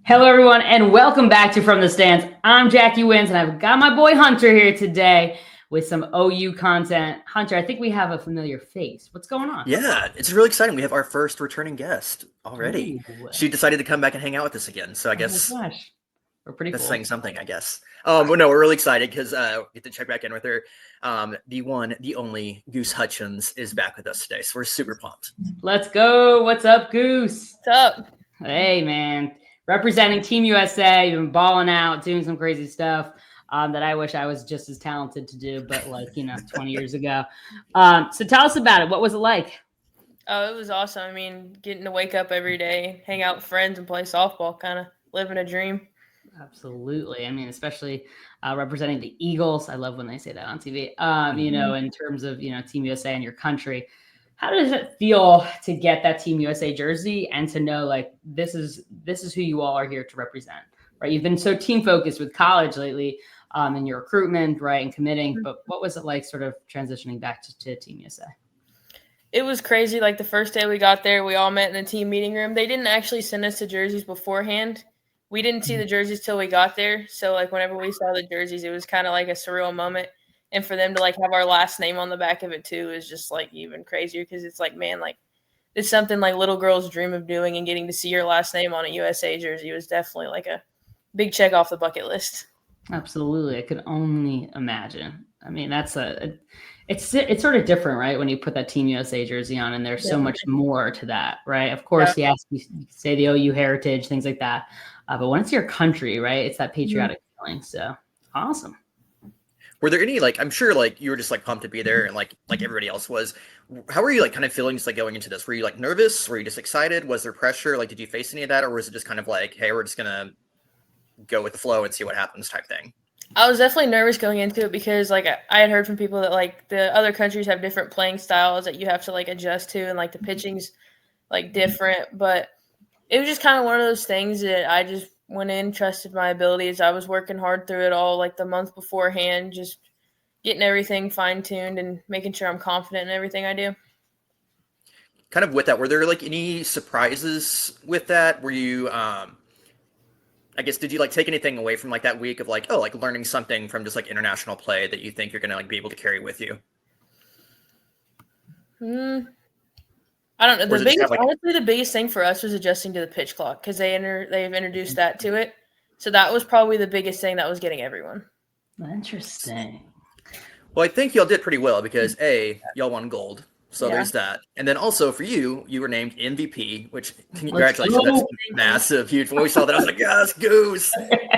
Hello, everyone, and welcome back to From the Stands. I'm Jackie Wins, and I've got my boy Hunter here today with some OU content. Hunter, I think we have a familiar face. What's going on? Yeah, it's really exciting. We have our first returning guest already. Ooh, She decided to come back and hang out with us again, so I oh my guess gosh, we're pretty that's cool. saying something, I guess. But no, we're really excited because we get to check back in with her. The one, the only Goose Hutchins is back with us today, so we're super pumped. Let's go. What's up, Goose? What's up? Hey, man. Representing Team USA, you've been balling out, doing some crazy stuff that I wish I was just as talented to do, but 20 years ago. So tell us about it. What was it like? Oh, it was awesome. I mean, getting to wake up every day, hang out with friends, and play softball, kind of living a dream. Absolutely. I mean, especially representing the Eagles. I love when they say that on TV. In terms of Team USA and your country, how does it feel to get that Team USA jersey and to know like this is who you all are here to represent? Right. You've been so team focused with college lately, in your recruitment, right, and committing. But what was it like, sort of transitioning back to Team USA? It was crazy. Like the first day we got there, we all met in the team meeting room. They didn't actually send us the jerseys beforehand. We didn't see the jerseys till we got there. So like whenever we saw the jerseys, it was kind of like a surreal moment. And for them to like have our last name on the back of it too is just like even crazier because it's like, man, like it's something like little girls dream of doing, and getting to see your last name on a USA jersey was definitely like a big check off the bucket list. Absolutely. I could only imagine. I mean, it's sort of different, right? When you put that Team USA jersey on, and there's so much more to that, right? Of course, yes, you say the OU heritage, things like that. But when it's your country, right, it's that patriotic feeling. So awesome. Were there any I'm sure you were just pumped to be there and like everybody else was. How were you kind of feeling just going into this? Were you nervous? Were you just excited? Was there pressure? Did you face any of that, or was it just kind of hey, we're just gonna go with the flow and see what happens type thing? I was definitely nervous going into it because I had heard from people that the other countries have different playing styles that you have to adjust to, and the pitching's different. But it was just kind of one of those things that I just went in, trusted my abilities. I was working hard through it all the month beforehand, just getting everything fine tuned and making sure I'm confident in everything I do. Kind of with that, were there any surprises with that? Were you I guess, did you take anything away from that week of learning something from just international play that you think you're gonna be able to carry with you? I don't know. Honestly, the biggest thing for us was adjusting to the pitch clock because they've introduced that to it. So that was probably the biggest thing that was getting everyone. Interesting. Well, I think y'all did pretty well because y'all won gold. So there's that. And then also for you, you were named MVP, which congratulations. That's massive, huge. When we saw that, I was like, yes, Goose.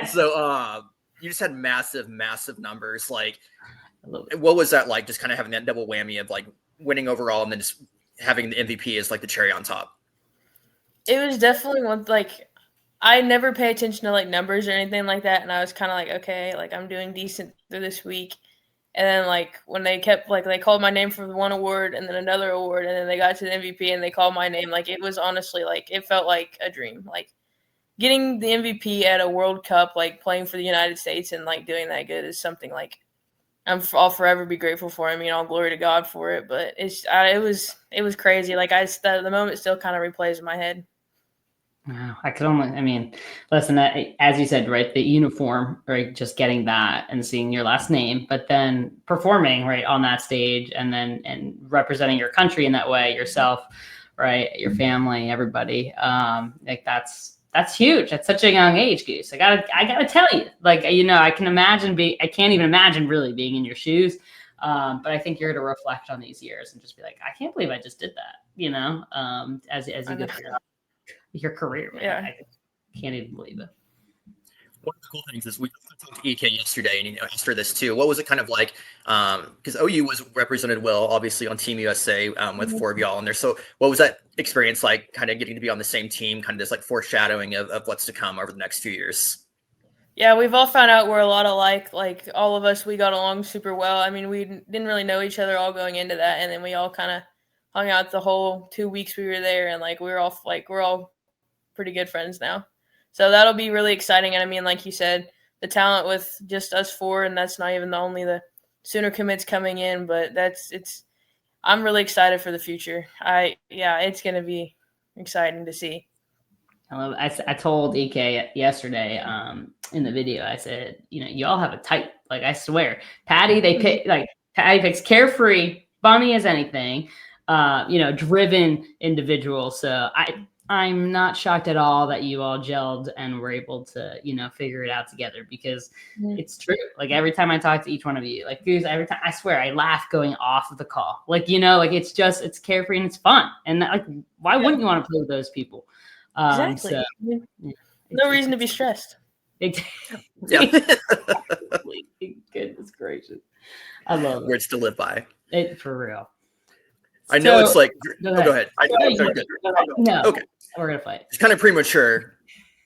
So you just had massive, massive numbers. What was that like? Just kind of having that double whammy of winning overall and then just having the MVP as the cherry on top. It was definitely one I never pay attention to numbers or anything like that, and I was kind of okay, I'm doing decent through this week. And then when they kept they called my name for one award and then another award, and then they got to the MVP and they called my name, it was honestly it felt like a dream. Getting the MVP at a World Cup, playing for the United States and doing that good is something I'll forever be grateful for. I mean, all glory to God for it. But it was crazy. The moment still kind of replays in my head. Wow, listen, as you said, right, the uniform, right, just getting that and seeing your last name, but then performing right on that stage and representing your country in that way, yourself, right, your family, everybody, that's huge. At such a young age, Goose. I gotta tell you, I can't even imagine really being in your shoes. But I think you're going to reflect on these years and just be like, I can't believe I just did that, as you go through your career, man. Yeah. I can't even believe it. One of the cool things is we talked to EK yesterday, and asked her this too. What was it kind of like? Because OU was represented well, obviously, on Team USA with four of y'all in there. So what was that experience like, kind of getting to be on the same team, kind of this foreshadowing of what's to come over the next few years? Yeah, we've all found out we're a lot alike. All of us, we got along super well. I mean, we didn't really know each other all going into that, and then we all kind of hung out the whole 2 weeks we were there, and we're all pretty good friends now. So that'll be really exciting. And I mean, like you said, the talent with just us four, and that's not even the Sooner commits coming in, but I'm really excited for the future. It's going to be exciting to see. I told EK yesterday in the video, I said, y'all have a type. Like, I swear. Patty picks carefree, funny as anything, driven individual. So I'm not shocked at all that you all gelled and were able to, figure it out together, because it's true. Like, every time I talk to each one of you, like Goose, every time, I swear I laugh going off of the call. Like, it's carefree and it's fun. And why wouldn't you want to play with those people? Exactly. So, no reason to be stressed. Yeah. Goodness gracious. I love it. Words to live by. For real. I know it's like, go ahead. No, okay. We're going to fight. It's kind of premature.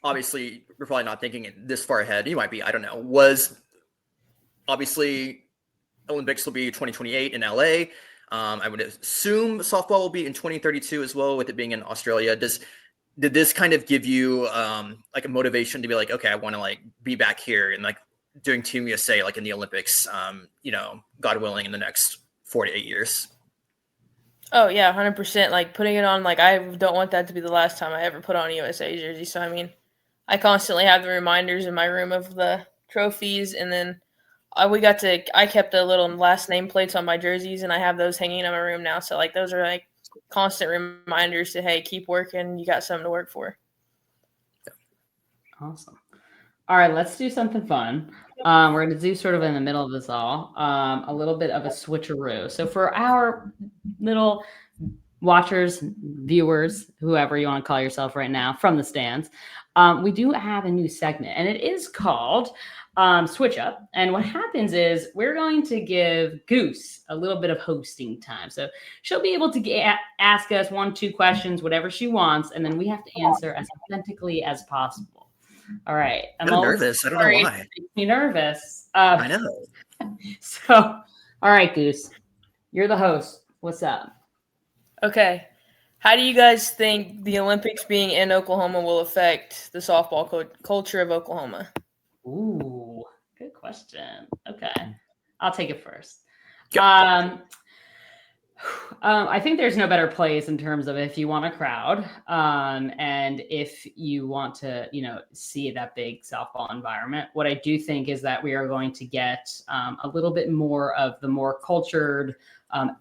Obviously, you're probably not thinking it this far ahead. You might be, I don't know. Obviously, Olympics will be 2028 in LA. I would assume softball will be in 2032 as well, with it being in Australia. Did this kind of give you like a motivation to be like, okay, I want to like be back here and like doing Team USA like in the Olympics, God willing, in the next 4 to 8 years? Oh yeah, 100%. Like, putting it on, like, I don't want that to be the last time I ever put on a USA jersey. So I mean, I constantly have the reminders in my room of the trophies, and then I kept the little last name plates on my jerseys, and I have those hanging in my room now. So like, those are like constant reminders to, hey, keep working. You got something to work for. Awesome. All right, let's do something fun. We're going to do, sort of in the middle of this all, a little bit of a switcheroo. So for our little watchers, viewers, whoever you want to call yourself right now from the stands, we do have a new segment, and it is called Switch Up. And what happens is we're going to give Goose a little bit of hosting time. So she'll be able to ask us 1-2 questions, whatever she wants, and then we have to answer as authentically as possible. All right. I'm nervous. I don't know why. It makes me nervous. I know. So, all right, Goose, you're the host. What's up? Okay. How do you guys think the Olympics being in Oklahoma will affect the softball culture of Oklahoma? Ooh, good question. Okay. I'll take it first. I think there's no better place in terms of if you want a crowd, and if you want to, see that big softball environment. What I do think is that we are going to get a little bit more of the more cultured,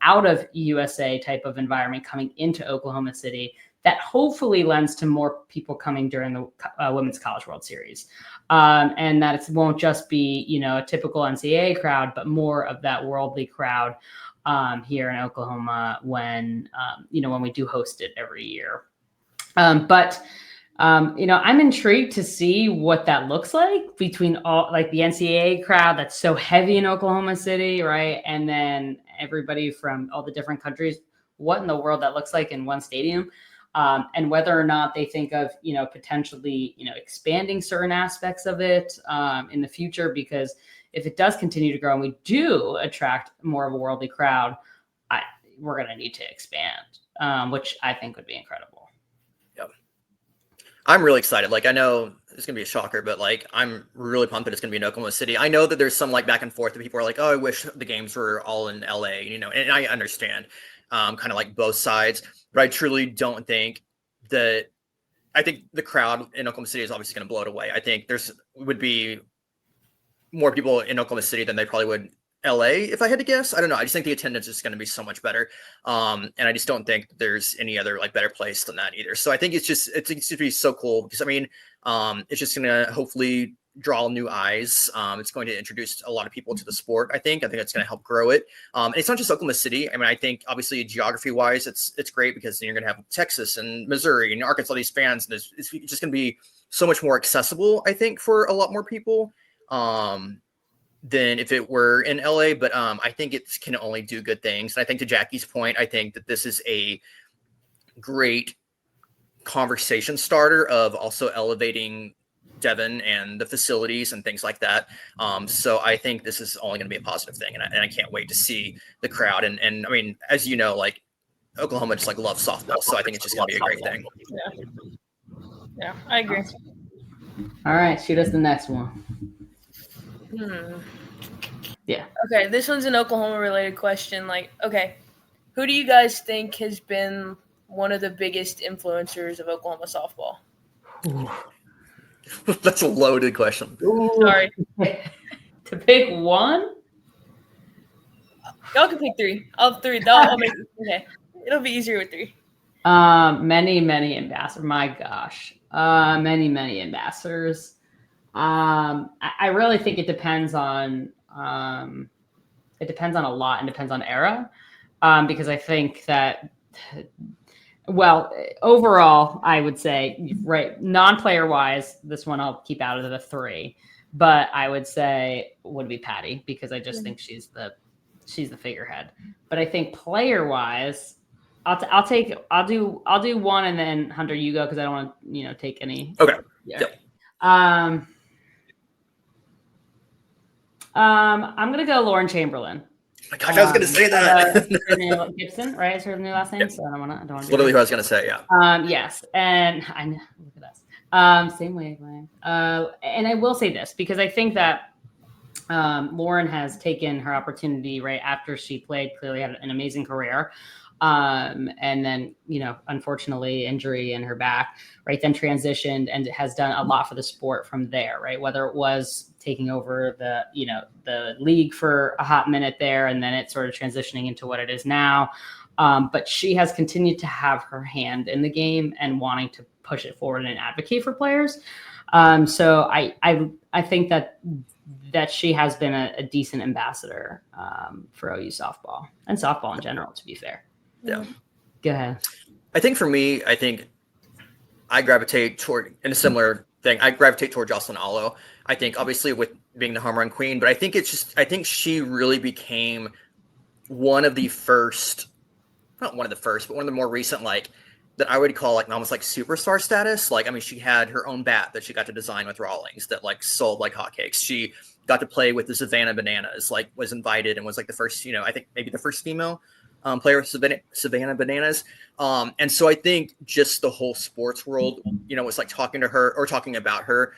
out of USA type of environment coming into Oklahoma City, that hopefully lends to more people coming during the Women's College World Series. And that it won't just be, a typical NCAA crowd, but more of that worldly crowd here in Oklahoma when we do host it every year. But I'm intrigued to see what that looks like between all, like, the NCAA crowd that's so heavy in Oklahoma City, right? And then everybody from all the different countries, what in the world that looks like in one stadium. And whether or not they think of, potentially, expanding certain aspects of it in the future, because if it does continue to grow and we do attract more of a worldly crowd, we're going to need to expand, which I think would be incredible. Yep. I'm really excited. Like, I know it's going to be a shocker, but like, I'm really pumped that it's going to be in Oklahoma City. I know that there's some like back and forth that people are like, oh, I wish the games were all in LA, and I understand kind of like both sides, but I truly don't think that, I think the crowd in Oklahoma City is obviously going to blow it away. I think would be more people in Oklahoma City than they probably would LA, if I had to guess. I don't know. I just think the attendance is going to be so much better. And I just don't think there's any other like better place than that either. So I think it's going to be so cool because it's just going to hopefully draw new eyes. It's going to introduce a lot of people to the sport. I think it's going to help grow it. And it's not just Oklahoma City. I mean, I think obviously geography wise, it's great because you're going to have Texas and Missouri and Arkansas, these fans, and it's just going to be so much more accessible, I think, for a lot more people. Than if it were in LA, but I think it can only do good things. And I think to Jackie's point, I think that this is a great conversation starter of also elevating Devon and the facilities and things like that. So I think this is only going to be a positive thing, and I can't wait to see the crowd. And I mean, as you know, like Oklahoma just like loves softball, so I think it's just going to be a great thing. Yeah, I agree. All right, shoot us the next one. Yeah. Okay, this one's an Oklahoma-related question. Like, okay, who do you guys think has been one of the biggest influencers of Oklahoma softball? That's a loaded question. Sorry. To pick one? Y'all can pick 3. I'll 3. I'll make it. Okay. It'll be easier with 3. Many ambassadors. My gosh. Many ambassadors. I really think it depends on a lot and depends on era. Because I think that, well, overall, I would say, right, non-player wise, this one I'll keep out of the 3, but I would say would be Patty, because I just think she's the figurehead. But I think player wise, I'll do one, and then Hunter, you go, because I don't want to take any. Okay. Yeah. Yep. I'm gonna go Lauren Chamberlain. My gosh, I was gonna say that. Gibson, right? Is her new last name? So I don't want to. Literally what I was gonna say. Yeah. Yes, and I know. Look at us. Same way, Glenn. And I will say this, because I think that Lauren has taken her opportunity right after she played. Clearly, had an amazing career. And then, unfortunately, injury in her back, right, then transitioned and has done a lot for the sport from there, right? Whether it was taking over the league for a hot minute there, and then it's sort of transitioning into what it is now. But she has continued to have her hand in the game and wanting to push it forward and advocate for players. So I think that she has been a decent ambassador for OU softball and softball in general, to be fair. Yeah. Go ahead. I think for me, I gravitate toward, in a similar thing, I gravitate toward Jocelyn Allo. I think obviously with being the home run queen, but I think she really became one of the first, not one of the first, but one of the more recent, that I would call almost superstar status. She had her own bat that she got to design with Rawlings that sold like hotcakes. She got to play with the Savannah Bananas, was invited and was the first, I think maybe the first female player with Savannah Bananas. And so I think just the whole sports world, was talking to her or talking about her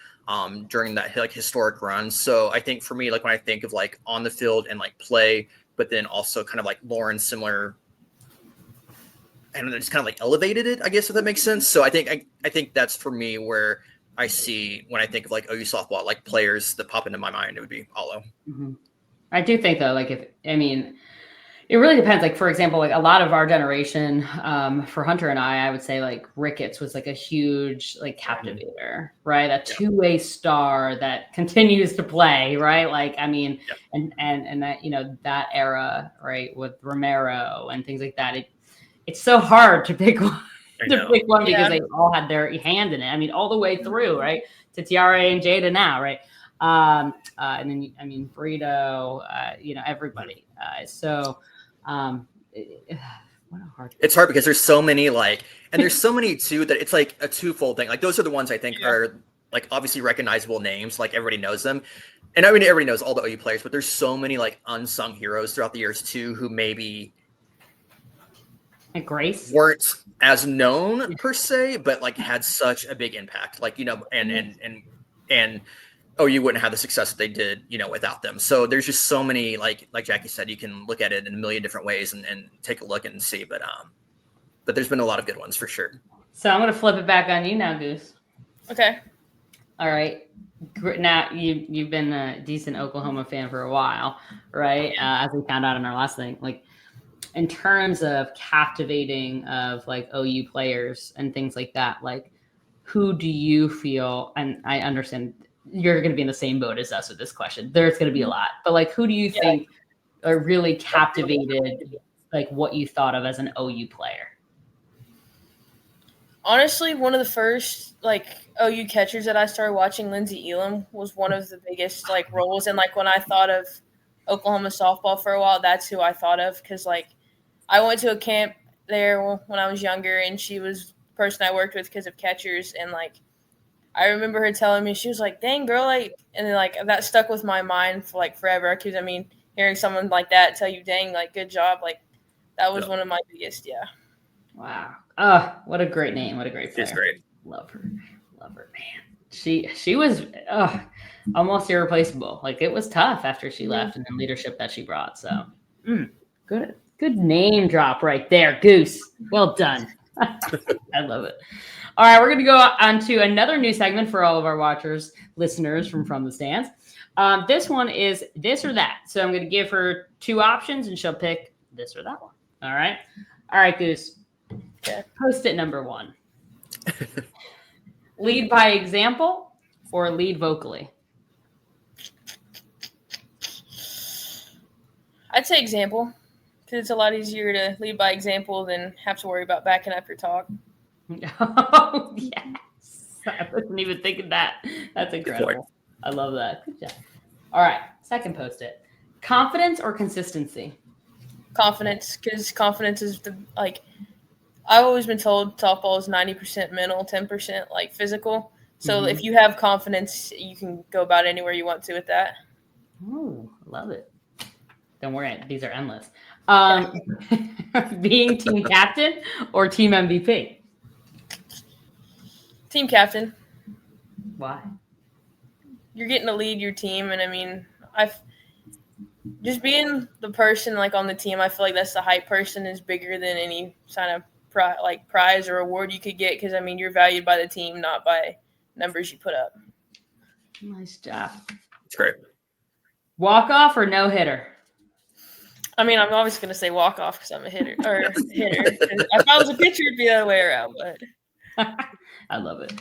during that historic run. So I think for me, when I think of on the field and play, but then also kind of Lauren similar, and it's kind of elevated it, I guess, if that makes sense. So I think that's for me where I see when I think of OU softball, players that pop into my mind, it would be Allo. Mm-hmm. I do think though, it really depends. For example, a lot of our generation, for Hunter and I would say Ricketts was a huge captivator, right? A two-way star that continues to play, right? And that, that era, right, with Romero and things like that. It's so hard to pick one. Because they all had their hand in it. All the way through, right, to Tiara and Jada now, right? And then Brito, everybody. What a hard. It's hard because there's so many and there's so many too that it's a twofold thing. Those are the ones I think are obviously recognizable names, everybody knows them, and everybody knows all the OU players, but there's so many unsung heroes throughout the years too who maybe. Grace weren't as known per se, but had such a big impact, and OU wouldn't have the success that they did, without them. So there's just so many, like Jackie said, you can look at it in a million different ways and take a look and see, but there's been a lot of good ones for sure. So I'm going to flip it back on you now, Goose. Okay. All right. Now you've been a decent Oklahoma fan for a while, right? As we found out in our last thing, in terms of captivating of OU players and things like that, who do you feel, and I understand you're going to be in the same boat as us with this question. There's going to be a lot, but like, who do you think are really captivated, like what you thought of as an OU player? Honestly, one of the first like OU catchers that I started watching, Lindsey Elam, was one of the biggest like roles. And like when I thought of Oklahoma softball for a while, that's who I thought of, because like I went to a camp there when I was younger, and she was the person I worked with because of catchers. And like I remember her telling me, she was like, "Dang girl," like, and then like that stuck with my mind for like forever. Because I mean, hearing someone like that tell you, "Dang, like good job," like that was one of my biggest, Wow. What a great name. What a great player. She's great. Love her, man. She was almost irreplaceable. Like it was tough after she left, and the leadership that she brought. So good name drop right there, Goose. Well done. I love it. All right, we're going to go on to another new segment for all of our watchers, listeners from the stands. This one is this or that. So I'm going to give her 2 options, and she'll pick this or that one. All right? All right, Goose. Okay. Post-it number 1. Lead by example or lead vocally? I'd say example, because it's a lot easier to lead by example than have to worry about backing up your talk. Oh, yes. I wasn't even thinking that. That's incredible. I love that. Good job. All right. Second post-it. Confidence or consistency? Confidence, because confidence is I've always been told softball is 90% mental, 10% like physical. So if you have confidence, you can go about anywhere you want to with that. Oh, love it. Don't worry, these are endless. Being team captain or team MVP? Team captain. Why? You're getting to lead your team, and I mean, just being the person like on the team. I feel like that's the hype person is bigger than any kind of prize or award you could get, because I mean, you're valued by the team, not by numbers you put up. Nice job. It's great. Walk off or no hitter? I mean, I'm always going to say walk off because I'm a hitter. If I was a pitcher, it'd be the other way around. But I love it.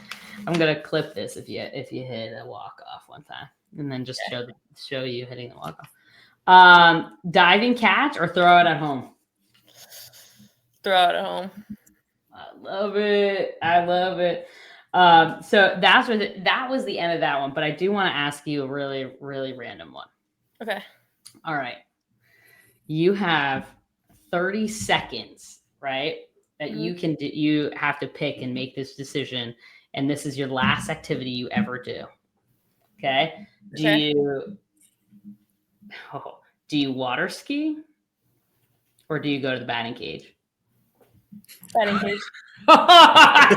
I'm gonna clip this if you hit a walk off one time, and then just show you hitting the walk off. Diving catch or throw it at home? Throw it at home. I love it. So that was the end of that one. But I do want to ask you a really, really random one. Okay. All right. You have 30 seconds, right? That you have to pick and make this decision, and this is your last activity you ever do. Okay? Do you water ski or do you go to the batting cage? Batting cage. I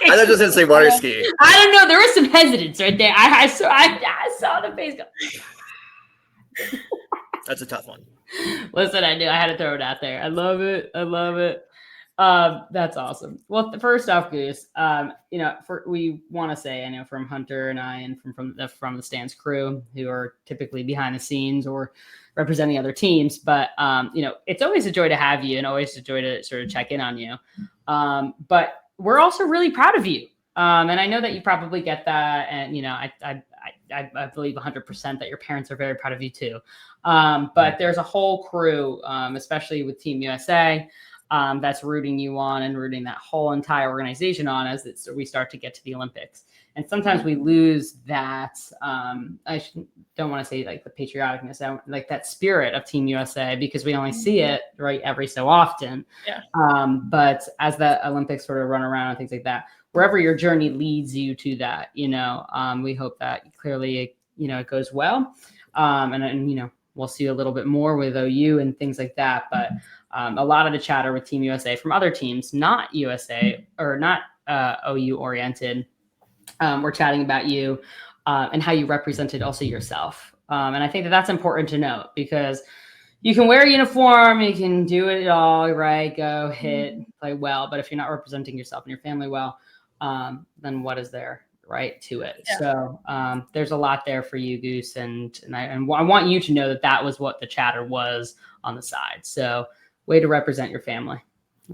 thought just didn't say water ski. I don't know. There was some hesitance right there. I saw the face go. That's a tough one. Listen, I knew I had to throw it out there. I love it. That's awesome. Well, first off, Goose, we want to say, I know from Hunter and I, and from the stands crew who are typically behind the scenes or representing other teams, but it's always a joy to have you and always a joy to sort of check in on you. But we're also really proud of you, and I know that you probably get that, and I believe 100% that your parents are very proud of you too. But there's a whole crew, especially with Team USA. That's rooting you on and rooting that whole entire organization on as we start to get to the Olympics. And sometimes we lose that, don't want to say like the patrioticness, like that spirit of Team USA, because we only see it right every so often. Yeah. But as the Olympics sort of run around and things like that, wherever your journey leads you to that, we hope that clearly, it goes well. And we'll see a little bit more with OU and things like that. But a lot of the chatter with Team USA from other teams, not USA or not OU oriented, we're chatting about you and how you represented also yourself. And I think that that's important to note, because you can wear a uniform, you can do it all, right? Go hit, play well. But if you're not representing yourself and your family well, then what is there, right, to it? Yeah. So there's a lot there for you, Goose. And I want you to know that was what the chatter was on the side. So way to represent your family.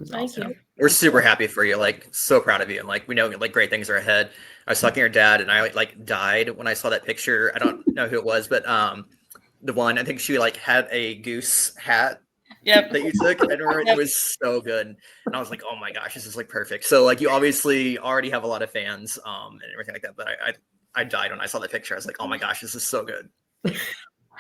Thank you. We're super happy for you. So proud of you. And we know great things are ahead. I was talking to your dad, and I died when I saw that picture. I don't know who it was, but the one, I think she had a goose hat. Yep. That you took. I remember it was so good. And I was like, oh my gosh, this is perfect. So you obviously already have a lot of fans and everything like that. But I died when I saw that picture. I was like, oh my gosh, this is so good.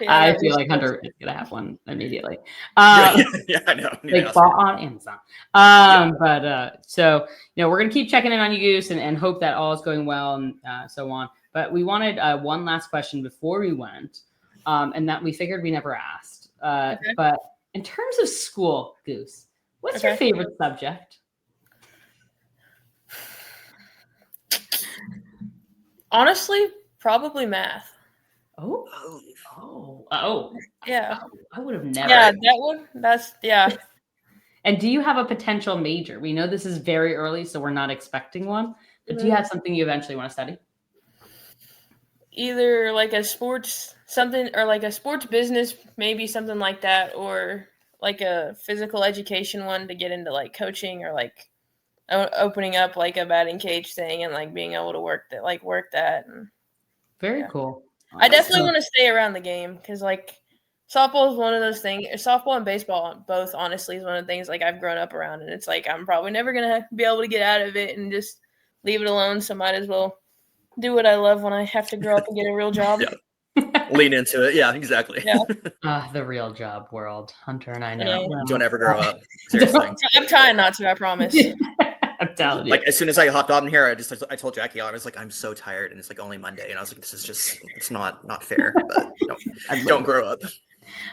I feel like Hunter is gonna have one immediately. Yeah, I know. Bought on Amazon. But so we're gonna keep checking in on you, Goose, and hope that all is going well and so on. But we wanted one last question before we went, and that we figured we never asked. But in terms of school, Goose, what's your favorite subject? Honestly, probably math. Oh. Yeah. I would have never. Yeah, that one. And do you have a potential major? We know this is very early, so we're not expecting one. But do you have something you eventually want to study? Either like a sports something or like a sports business, maybe something like that, or like a physical education one to get into like coaching or like opening up like a batting cage thing and like being able to work that. And, Very cool. I definitely want to stay around the game because like softball is one of those things. Softball and baseball both honestly is one of the things like I've grown up around, and it's like I'm probably never gonna be able to get out of it and just leave it alone. So might as well do what I love when I have to grow up and get a real job. Lean into it. Yeah, exactly. Yeah. The real job world. Hunter and I know. Don't ever grow up. Seriously. I'm trying not to, I promise. I'm telling you. Like as soon as I hopped on here, I told Jackie, I was like, I'm so tired, and it's like only Monday, and I was like, this is just, it's not fair. But don't grow up.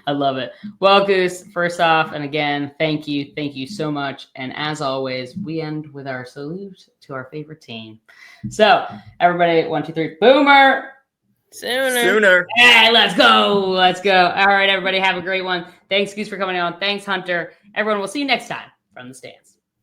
I love it. Well, Goose, first off, and again, thank you so much. And as always, we end with our salute to our favorite team. So everybody, 1, 2, 3, Boomer. Sooner. Hey, let's go. All right, everybody, have a great one. Thanks, Goose, for coming on. Thanks, Hunter. Everyone, we'll see you next time from the stands.